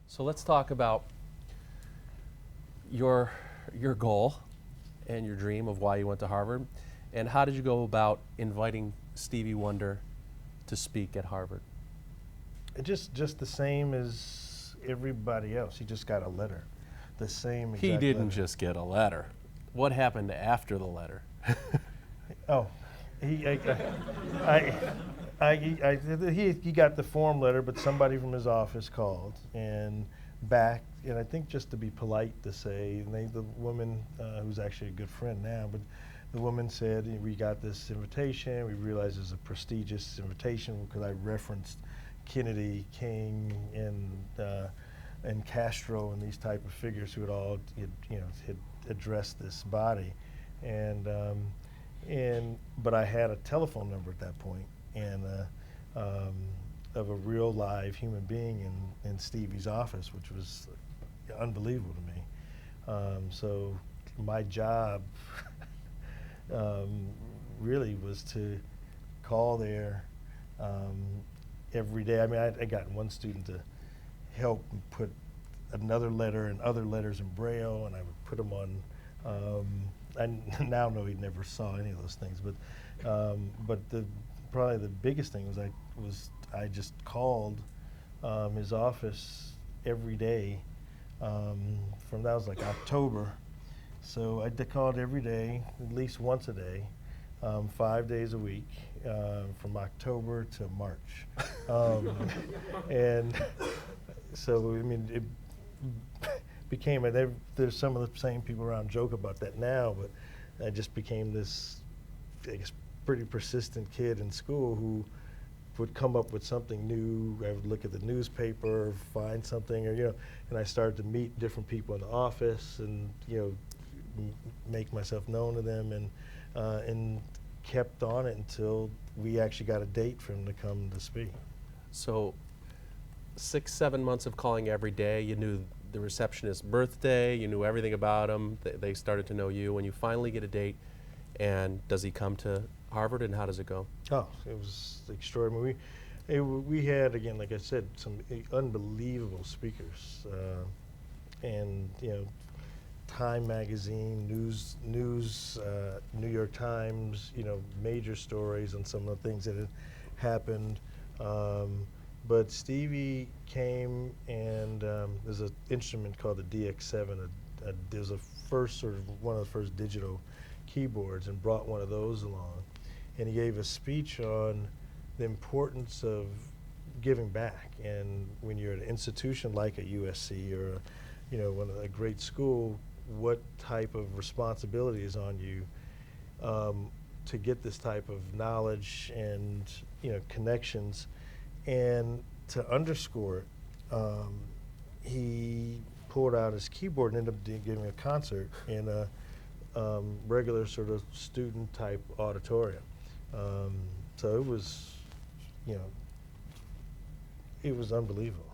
So let's talk about your goal and your dream of why you went to Harvard, and how did you go about inviting Stevie Wonder to speak at Harvard? Just the same as everybody else. He just got a letter, the same exact He didn't letter. just get a letter. What happened after the letter? Oh, he he got the form letter, but somebody from his office called and back, and I think just to be polite to say, and the woman who's actually a good friend now, but the woman said, we got this invitation. We realized it's a prestigious invitation because I referenced Kennedy, King, and Castro, and these type of figures who had addressed this body, but I had a telephone number at that point, and of a real live human being in Stevie's office, which was unbelievable to me. So my job really was to call there every day. I mean, I got one student to help put another letter and other letters in Braille, and I would put them on. I now know he never saw any of those things, but probably the biggest thing was I just called his office every day. From that was like October, so I called every day, at least once a day, 5 days a week, from October to March, and so I mean it became there's some of the same people around joke about that now, but I just became this, I guess, pretty persistent kid in school who would come up with something new. I would look at the newspaper, find something, and I started to meet different people in the office, and make myself known to them, and kept on it until we actually got a date for him to come to speak. So 6, 7 months of calling every day. You knew the receptionist's birthday. You knew everything about him. They started to know you. When you finally get a date, and does he come to Harvard, and how does it go? Oh, it was extraordinary. We had, again, like I said, some unbelievable speakers, and Time Magazine, New York Times, major stories on some of the things that had happened. But Stevie came, and there's an instrument called the DX7. There's a first one of the first digital keyboards, and brought one of those along. And he gave a speech on the importance of giving back. And when you're at an institution like a USC or a great school, what type of responsibility is on you to get this type of knowledge and connections. And to underscore it, he pulled out his keyboard and ended up giving a concert in a regular sort of student type auditorium. So it was, it was unbelievable.